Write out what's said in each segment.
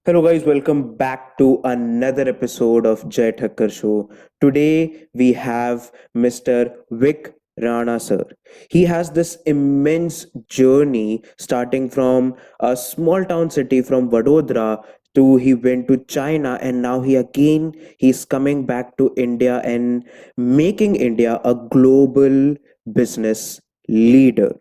Hello, guys. Welcome back to another episode of Thakkar Show. Today we have Mr. Vick Rana, sir. He has this immense journey starting from a small town city from Vadodara to he went to China, and now he's coming back to India and making India a global business leader.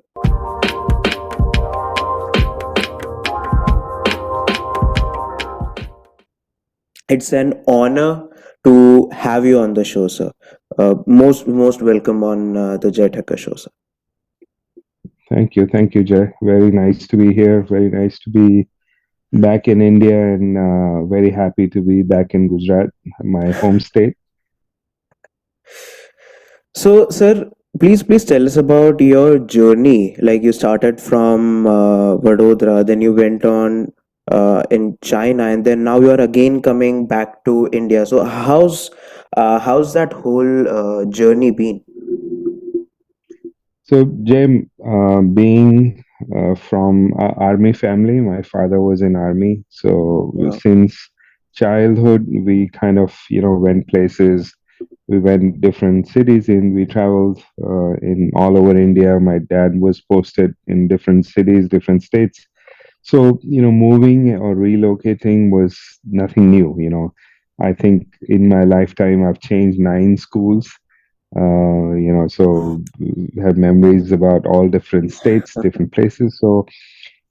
It's an honor to have you on the show, sir. Most welcome on the Jai Thakkar show, sir. Thank you, Jay. Very nice to be here. Very nice to be back in India, and very happy to be back in Gujarat, my home state. So, sir, please tell us about your journey. Like you started from Vadodara, then you went on in China, and then now you are again coming back to India. So, how's that whole journey been? So, Jay, being from a army family, my father was in army. So, Yeah. since childhood, we kind of went places. We went different cities. We traveled in all over India. My dad was posted in different cities, different states. So, moving or relocating was nothing new. I think in my lifetime, I've changed 9 schools. So have memories about all different states, different places. So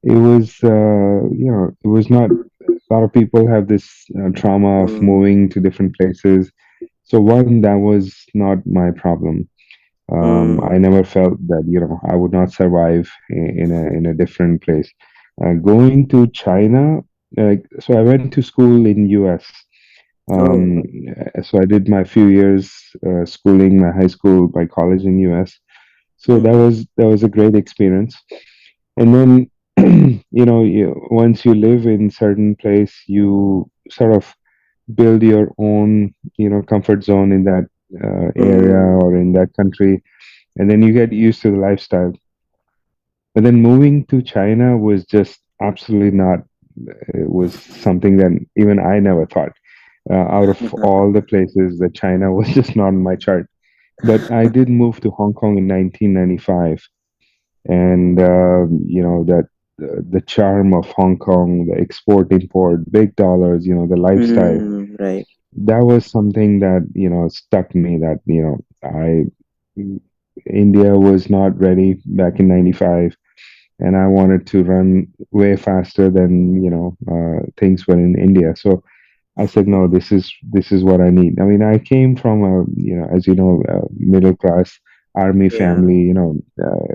it was, it was not, a lot of people have this trauma of Mm, moving to different places. So one, that was not my problem. I mm, never felt that I would not survive in a different place. Going to China, so I went to school in US. Um, oh. so I did my few years schooling, my high school, my college in US. So that Mm, was a great experience. And then once you live in certain place, you sort of build your own comfort zone in that area mm, or in that country, and then you get used to the lifestyle. But then moving to China was just absolutely not. It was something that even I never thought. Out of all the places, that China was just not on my chart. But I did move to Hong Kong in 1995, and that the charm of Hong Kong, the export import, big dollars, the lifestyle. right. That was something that stuck me. That I India was not ready back in '95, and I wanted to run way faster than things were in India. So I said, no, this is what I need. I mean, I came from a as you know, a middle class army Yeah. family.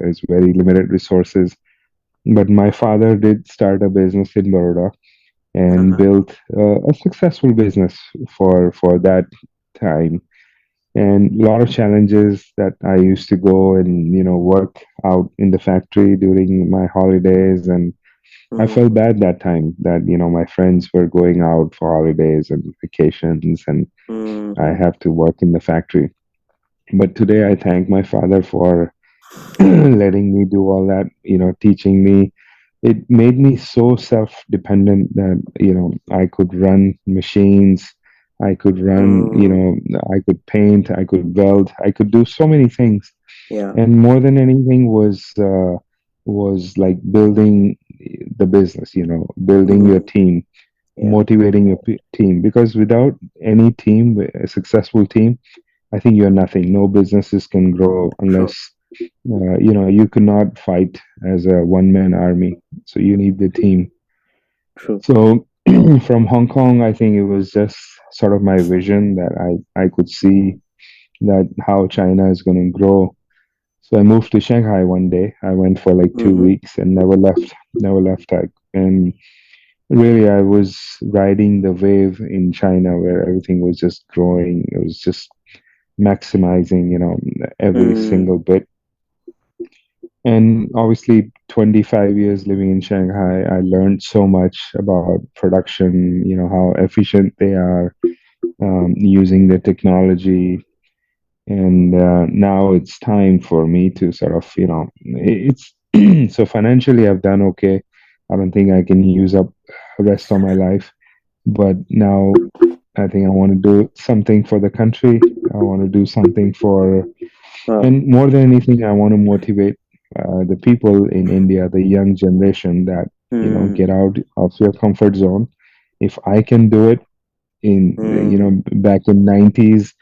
It's very limited resources, but my father did start a business in Baroda and Uh-huh. built a successful business for that time. And a lot of challenges that I used to go and work out in the factory during my holidays, and I felt Mm, bad that time that my friends were going out for holidays and vacations, and I mm, have to work in the factory. But today I thank my father for letting me do all that, teaching me. It made me so self-dependent that I could run machines, I could run, mm, I could paint, I could weld, I could do so many things. yeah. And more than anything was like building the business, building your Mm, team, yeah. motivating your team. Because without any team, a successful team, I think you're nothing. No businesses can grow True. unless you cannot fight as a one-man army. So you need the team. True. So from Hong Kong, I think it was just sort of my vision that I could see that how China is going to grow. So I moved to Shanghai one day. I went for like two Mm-hmm. weeks and never left. And really, I was riding the wave in China where everything was just growing. It was just maximizing, every Mm, single bit. And obviously, 25 years living in Shanghai, I learned so much about production, how efficient they are using the technology. And now it's time for me to sort of, it's so financially, I've done okay. I don't think I can use up the rest of my life. But now I think I want to do something for the country. I want to do something for, Wow. and more than anything, I want to motivate the people in India, the young generation, that Hmm. get out of your comfort zone. If I can do it in Hmm. back in 90s,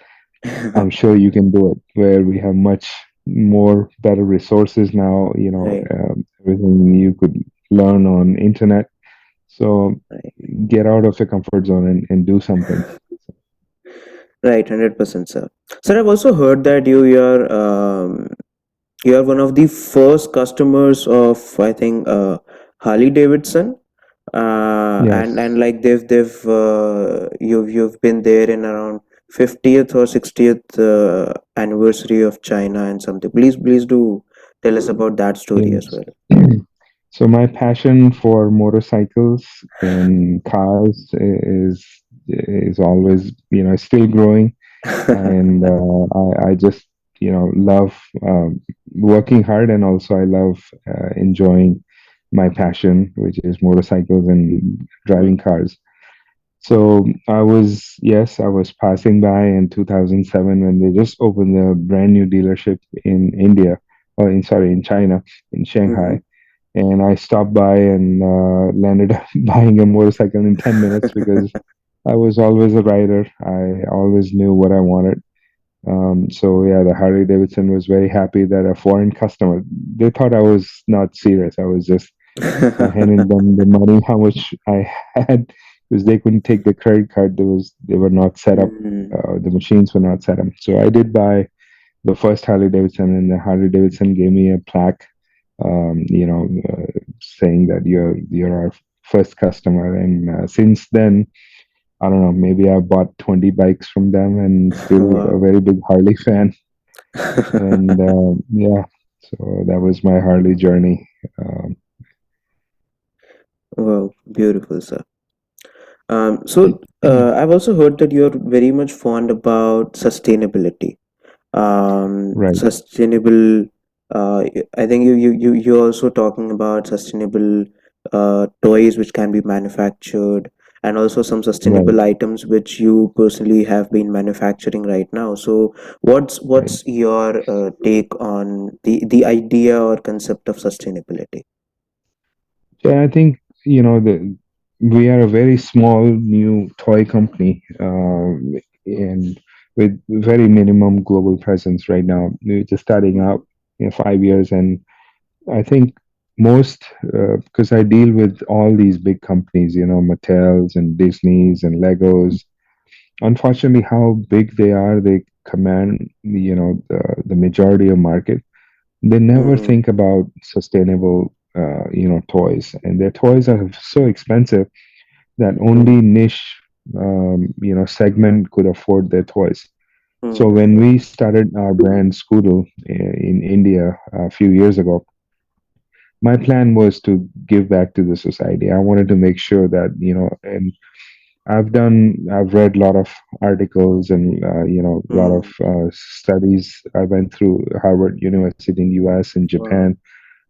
I'm sure you can do it. Where we have much more better resources now. Right. Everything you could learn on internet. So Right. get out of your comfort zone and do something. Right. 100%, sir. Sir, I've also heard that you are one of the first customers of, I think, Harley Davidson. And Yes. like you've been there in around 50th or 60th anniversary of China and something. Please do tell us about that story as Yes. well. So my passion for motorcycles and cars is always still growing, and I just love working hard, and also I love enjoying my passion, which is motorcycles and driving cars. So I was passing by in 2007 when they just opened a brand new dealership in India, or in China, in Mm-hmm. Shanghai. And I stopped by and landed up buying a motorcycle in 10 minutes because I was always a rider. I always knew what I wanted. So yeah, the Harley Davidson was very happy that a foreign customer, they thought I was not serious. I was just handing them the money, how much I had, because they couldn't take the credit card. They were not set up. Mm. The machines were not set up. So I did buy the first Harley Davidson, and the Harley Davidson gave me a plaque, saying that you're our first customer. And since then, I don't know, maybe I bought 20 bikes from them, and still Wow. a very big Harley fan. And yeah, so that was my Harley journey. Um, Wow, beautiful, sir. I've also heard that you're very much fond about sustainability. right, Sustainable. I think you're also talking about sustainable toys which can be manufactured, and also some right, sustainable items which you personally have been manufacturing right now. So, right. what's your take on the idea or concept of sustainability? Yeah, I think we are a very small new toy company, and with very minimum global presence right now. We're just starting out in 5 years, and I think most because I deal with all these big companies, Mattels and Disney's and Legos. Unfortunately, how big they are, they command the majority of market. They never Mm, think about sustainable toys, and their toys are so expensive that only mm, niche segment could afford their toys. So mm, when we started our brand Skoodle in India a few years ago, my plan was to give back to the society. I wanted to make sure that and I've read a lot of articles and a lot of mm. studies. I went through Harvard University in US and Wow. Japan,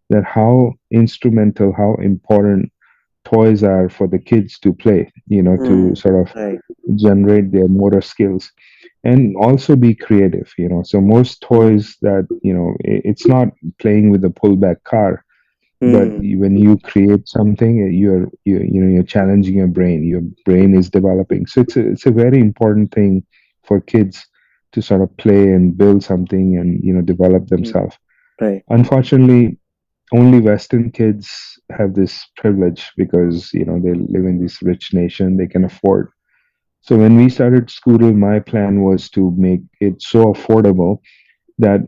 that how instrumental, how important toys are for the kids to play, to Mm, sort of right. generate their motor skills and also be creative. So most Mm, toys that, it's not playing with a pullback car, but mm, when you create something, you're challenging your brain is developing. So it's a very important thing for kids to sort of play and build something and develop mm, themselves. right. Unfortunately, only Western kids have this privilege because they live in this rich nation, they can afford. So when we started Skoodle, my plan was to make it so affordable that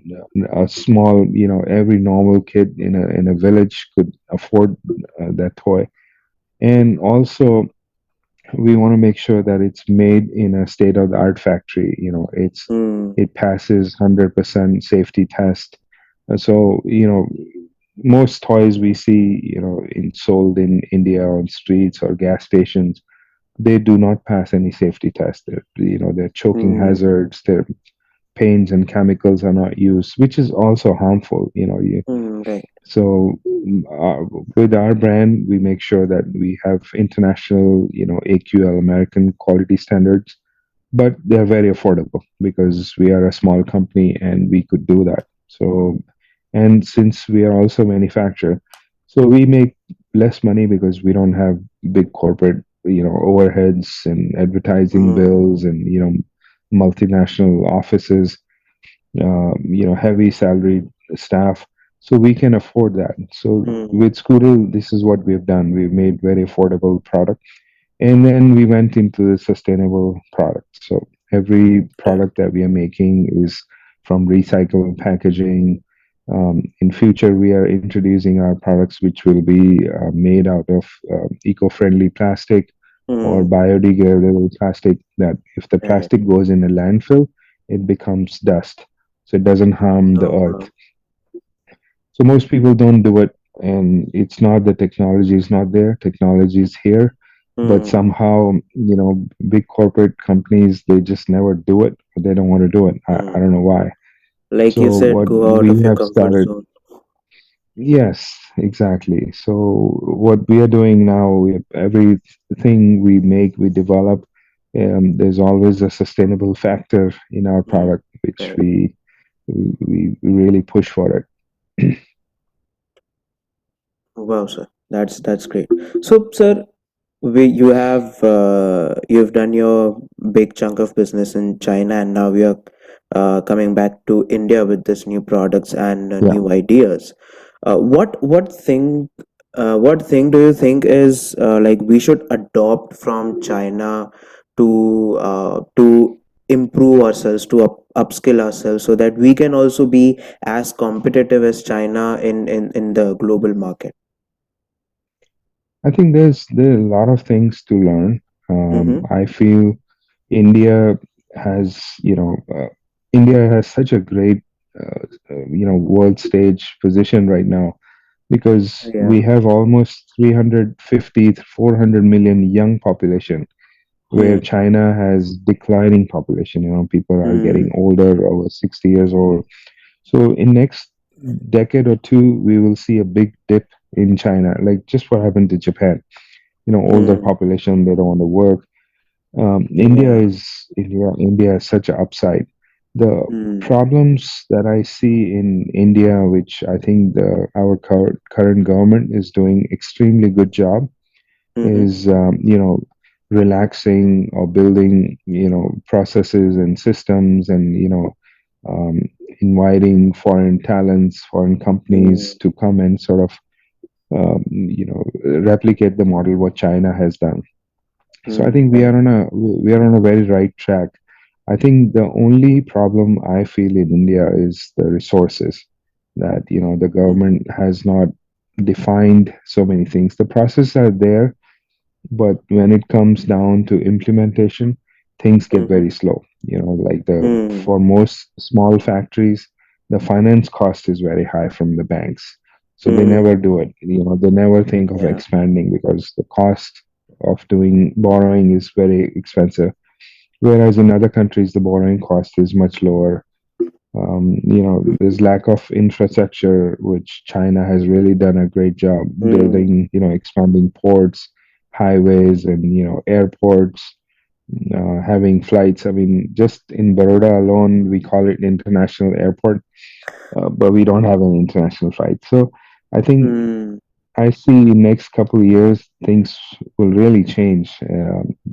a small, every normal kid in a village could afford that toy. And also, we want to make sure that it's made in a state of the art factory. Mm, It passes 100% safety test. So most toys we see, sold in India on streets or gas stations, they do not pass any safety test. They're choking mm, hazards. paints and chemicals are not used, which is also harmful. Right. So with our brand, we make sure that we have international, AQL, American quality standards, but they're very affordable because we are a small company and we could do that. So, and since we are also manufacturer, so we make less money because we don't have big corporate, overheads and advertising Mm, bills and, multinational offices, heavy salaried staff. So we can afford that. So mm, with Skoodle, this is what we've done. We've made very affordable product, and then we went into the sustainable product. So every right. product that we are making is from recycled packaging. In future, we are introducing our products which will be made out of eco-friendly plastic or Mm, biodegradable plastic. That if the right. plastic goes in a landfill, it becomes dust, so it doesn't harm the Oh, earth. wow. So most people don't do it, and it's not the technology is not there. Technology is here, but Mm, somehow, big corporate companies, they just never do it. Or they don't want to do it. I mm. don't know why. Like So you said, what go out we of your have comfort started, zone. yes, exactly. So what we are doing now, everything we make, we develop. There's always a sustainable factor in our Mm, product, which right. we really push for it. Wow, sir. That's great. So, sir, you've done your big chunk of business in China, and now you're coming back to India with this new products and Yeah. new ideas. What thing do you think is like we should adopt from China to improve ourselves, to upskill ourselves, so that we can also be as competitive as China in the global market? I think there are a lot of things to learn. Mm-hmm. I feel India has, India has such a great, world stage position right now because Yeah. we have almost 350 to 400 million young population, where Hmm. China has declining population. People are Hmm. getting older, over 60 years old. So in next decade or two, we will see a big dip in China, like just what happened to Japan. Older Hmm. population, they don't want to work. Yeah. India is such an upside. The Hmm. problems that I see in India, which I think our current government is doing extremely good job, Mm-hmm. is relaxing or building processes and systems, and um, inviting foreign talents, foreign companies Hmm. to come and sort of replicate the model what China has done. So I Hmm. think Right. we are on a very right track. I think the only problem I feel in India is the resources, that the Hmm. government has not defined so many things. The processes are there, but when it comes down to implementation, things get Mm-hmm. very slow. Like the Hmm. for most small factories, the finance cost is very high from the banks, so they never Hmm. do it. They never think of Yeah. expanding because the cost of doing borrowing is very expensive. Whereas in other countries, the borrowing cost is much lower. There's lack of infrastructure, which China has really done a great job Hmm. building, expanding ports, highways, and, airports, having flights. I mean, just in Baroda alone, we call it international airport, but we don't have an international flight. So I think Hmm. I see in next couple of years, things will really change.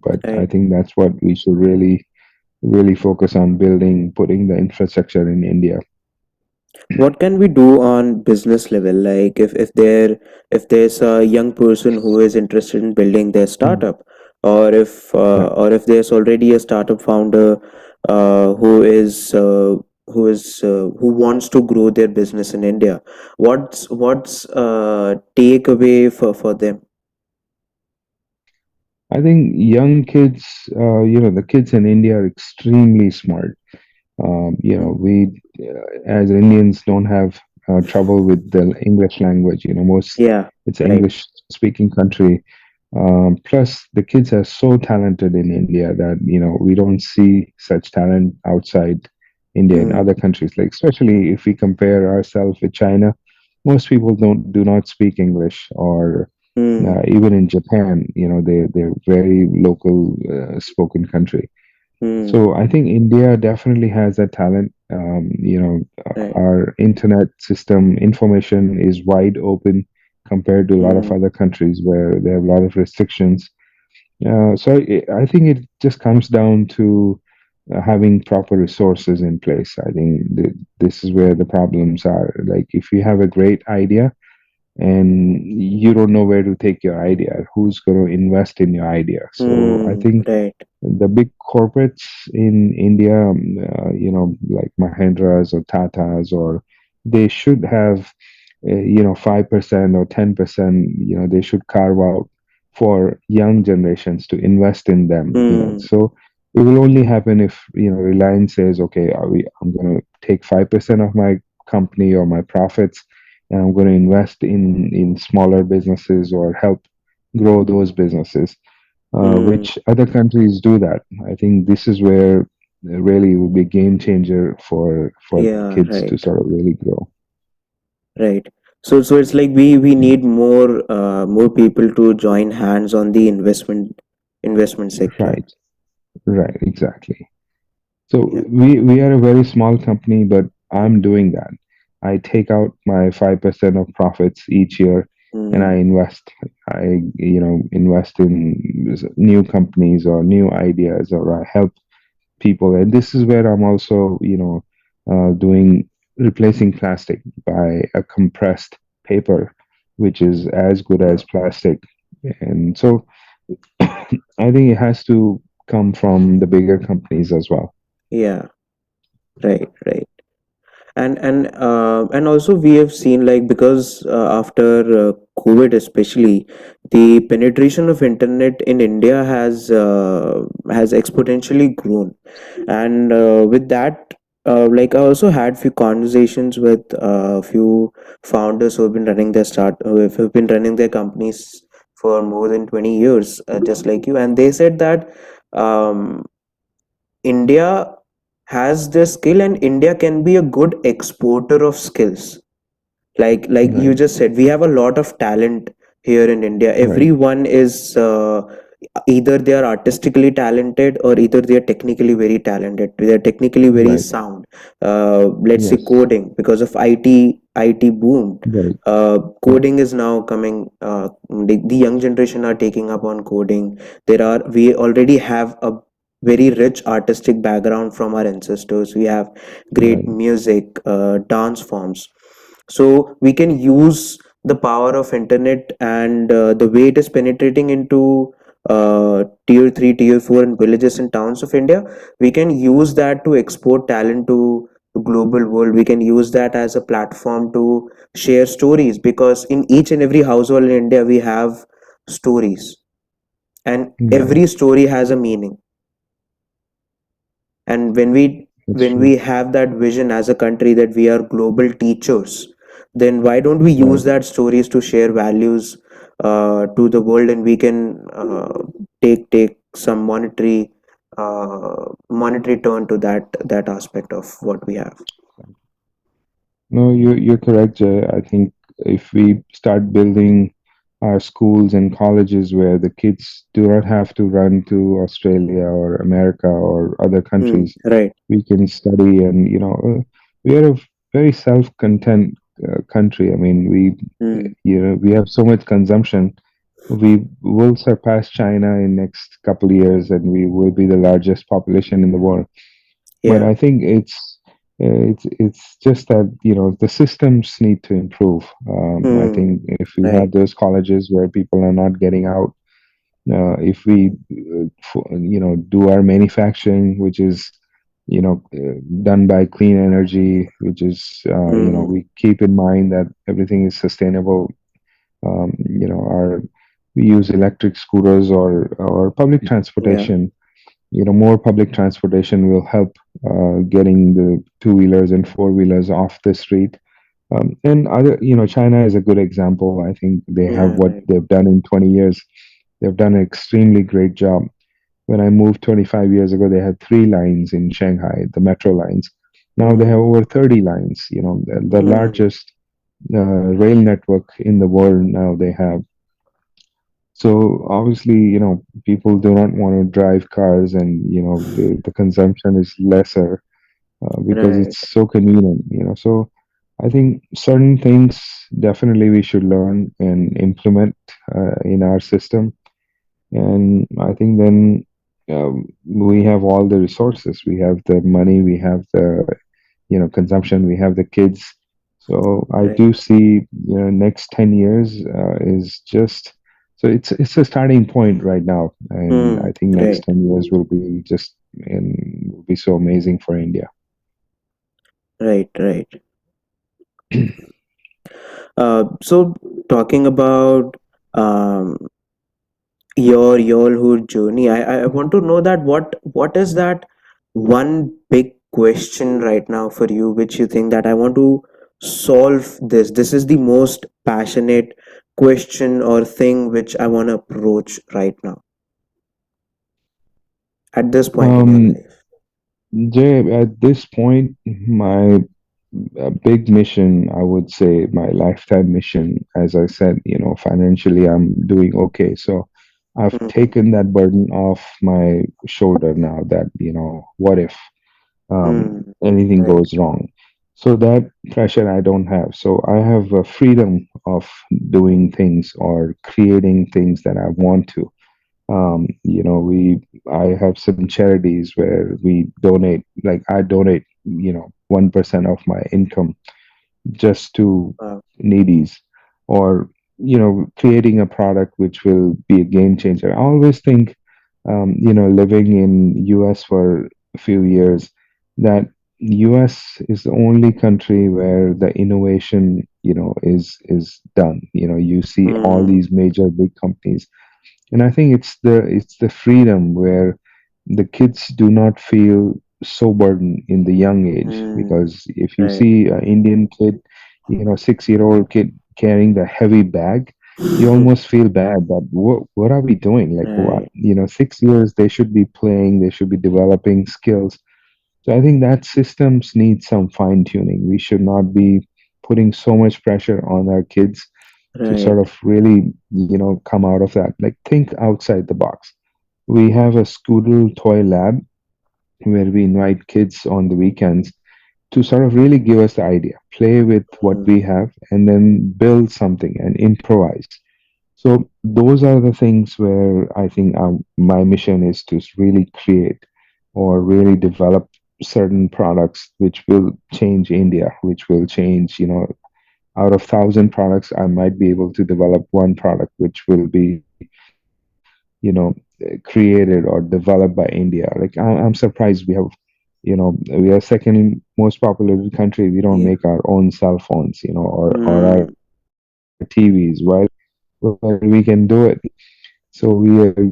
But I Right. think that's what we should really focus on building, putting the infrastructure in India. What can we do on business level? Like if there's a young person who is interested in building their Mm. startup, or if there's already a startup founder who wants to grow their business in India, what's takeaway for them? I think young kids, the kids in India are extremely smart. Mm. We as Indians don't have trouble with the English language. Most Yeah. it's an Right. English speaking country. Plus, the kids are so talented in India that we don't see such talent outside. India in mm, other countries. Like especially if we compare ourselves with China, most people don't do not speak English, or mm, even in Japan, they're very local spoken country. mm, So I think India definitely has that talent. right. Our internet system information is wide open compared to a lot of Mm, other countries where they have a lot of restrictions. So I think it just comes down to having proper resources in place. I think this is where the problems are. Like if you have a great idea and you don't know where to take your idea, who's going to invest in your idea? So I think right. the big corporates in India, like Mahindras or Tatas, or they should have, 5% or 10%, they should carve out for young generations to invest in them. Mm, So it will only happen if, Reliance says, okay, I'm going to take 5% of my company or my profits, and I'm going to invest in smaller businesses or help grow those businesses, mm, which other countries do that. I think this is where really will be a game changer for yeah, kids to right. sort of really grow. Right. So it's like we need more people to join hands on the investment sector. Right, right, exactly. So Yeah. we are a very small company, but I'm doing that. I take out my 5% of profits each year and I Mm, invest. I invest in new companies or new ideas, or I help people. And this is where I'm also, doing replacing plastic by a compressed paper, which is as good yeah. as plastic. And so I think it has to come from the bigger companies as well. Yeah. Right. Right. And also we have seen, like, because after COVID especially, the penetration of internet in India has exponentially grown. And with that, like, I also had few conversations with a few founders who have been running who have been running their companies for more than 20 years, just like you, and they said that um, India has the skill, and India can be a good exporter of skills. Like you Right, just said, we have a lot of talent here in India. right, Everyone is either they are artistically talented, or either they are technically very talented. They are technically very right. sound. Let's say Yes, coding, because of IT boomed. right, right, Coding is now coming. The young generation are taking up on coding. We already have a very rich artistic background from our ancestors. We have great right, music, dance forms. So we can use the power of internet, and the way it is penetrating into tier 3, tier 4, and villages and towns of India. We can use that to export talent to the global world. We can use that as a platform to share stories, because in each and every household in India we have stories, and right. every story has a meaning. And That's when true. we have that vision as a country that we are global teachers, then why don't we use Right. that stories to share values to the world, and we can take some monetary turn to that aspect of what we have. No, you're correct, Jay. I think if we start building our schools and colleges where the kids do not have to run to Australia or America or other countries, Right. we can study. And we are a very self-content country. I mean, Mm, we have so much consumption. We will surpass China in next couple of years, and we will be the largest population in the world. But yeah. I think it's just that the systems need to improve. I Mm, think if we right. have those colleges where people are not getting out, if we do our manufacturing, which is done by clean energy, which is Mm, we keep in mind that everything is sustainable. Our We use electric scooters or public yeah. transportation. More public transportation will help getting the two-wheelers and four-wheelers off the street. And China is a good example. I think they have Yeah. what Right. they've done in 20 years. They've done an extremely great job. When I moved 25 years ago, they had three lines in Shanghai, the metro lines. Now they have mm, over 30 lines, the mm, largest rail network in the world now they have. So obviously, people do not want to drive cars, and the consumption is lesser because right. it's so convenient. So I think certain things definitely we should learn and implement in our system. And I think then we have all the resources. We have the money, we have the consumption, we have the kids. So I Right. do see next 10 years is just, so it's a starting point right now, and I think next Right. 10 years will be just, and will be so amazing for India. Right. Right. So talking about um, your journey, I want to know that what is that one big question right now for you, which you think that I want to solve this. This is the most passionate question or thing which I want to approach right now at this point in your um life. Jay, at this point, my big mission, I would say my lifetime mission, as I said, financially I'm doing okay. So I've Mm, taken that burden off my shoulder now, that, what if mm, anything right. goes wrong? So that pressure I don't have. So I have a freedom of doing things or creating things that I want to. We I have some charities where we donate, like I donate, 1% of my income just to Wow. needies, or creating a product which will be a game changer. I always think, living in US for a few years, that US is the only country where the innovation is done. You see all Mm, these major big companies, and I think it's the freedom where the kids do not feel so burdened in the young age. mm, Because if you right. see an Indian kid, 6-year-old kid carrying the heavy bag, you almost feel bad that what are we doing? Like, what, Right. 6 years they should be playing, they should be developing skills. So I think that systems need some fine tuning. We should not be putting so much pressure on our kids to Right. sort of really, come out of that. Like, think outside the box. We have a Skoodle toy lab where we invite kids on the weekends to sort of really give us the idea, play with what Mm, we have, and then build something and improvise. So those are the things where I think my mission is to really create or really develop certain products which will change India, which will change, out of 1,000 products, I might be able to develop one product which will be, created or developed by India. Like, I'm surprised we are second most populated country. We don't yeah. make our own cell phones, or our Mm, TVs. While we can do it. So we are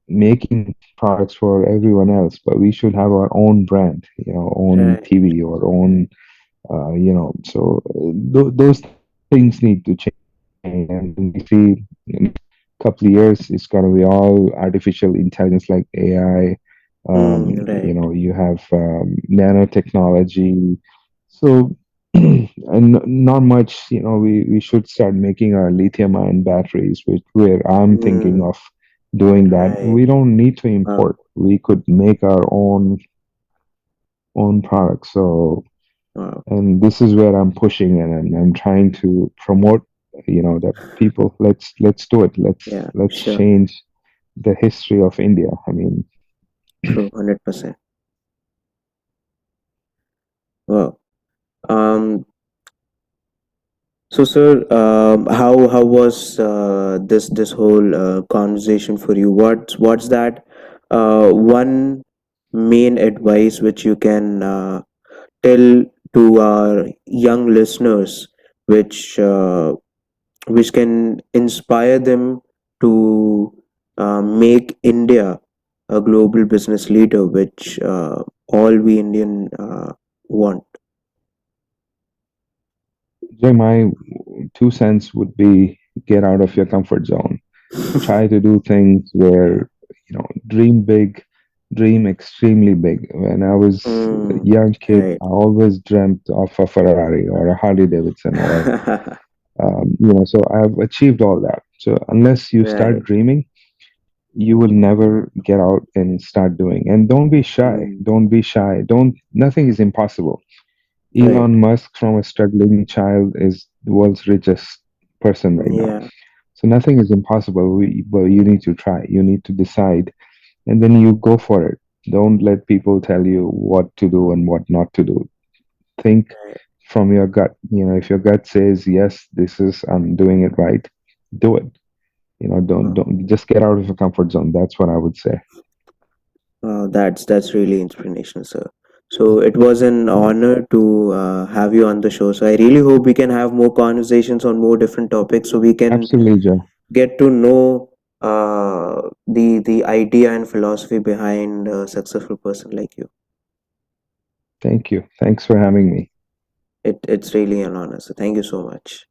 making products for everyone else, but we should have our own brand, own right. TV or own, so those things need to change. And then we see in couple of years it's going to be all artificial intelligence, like AI. Right. You have nanotechnology. So and not much, we should start making our lithium ion batteries, which where I'm thinking Mm, of doing that. right. We don't need to Wow. import. We could make our own products. So, Wow. and this is where I'm pushing, and I'm trying to promote, that people, let's do it. let's Yeah. let's Sure. change the history of India. I mean, True. 100%. Wow. Um. So, sir, how was this whole conversation for you? What's that one main advice which you can tell to our young listeners, which which can inspire them to make India a global business leader, which all we Indian want. Jay, my 2 cents would be, get out of your comfort zone. Try to do things where, dream big, dream extremely big. When I was a Mm, young kid, right. I always dreamt of a Ferrari or a Harley Davidson or so I've achieved all that. So unless you start Right. dreaming, you will never get out and start doing. And don't be shy. Mm, Don't be shy. Don't. Nothing is impossible. right. Elon Musk, from a struggling child, is the world's richest person right now. Yeah. So nothing is impossible. But you need to try. You need to decide, and then you go for it. Don't let people tell you what to do and what not to do. Think Right. from your gut. If your gut says yes, this is I'm doing it right, do it. Don't Wow. don't just get out of your comfort zone. That's what I would say. Wow, that's really inspirational, sir. So it was an honor to have you on the show. So I really hope we can have more conversations on more different topics, so we can Absolutely, Joe. get to know the idea and philosophy behind a successful person like you. Thank you. Thanks for having me. It's really an honor. So thank you so much.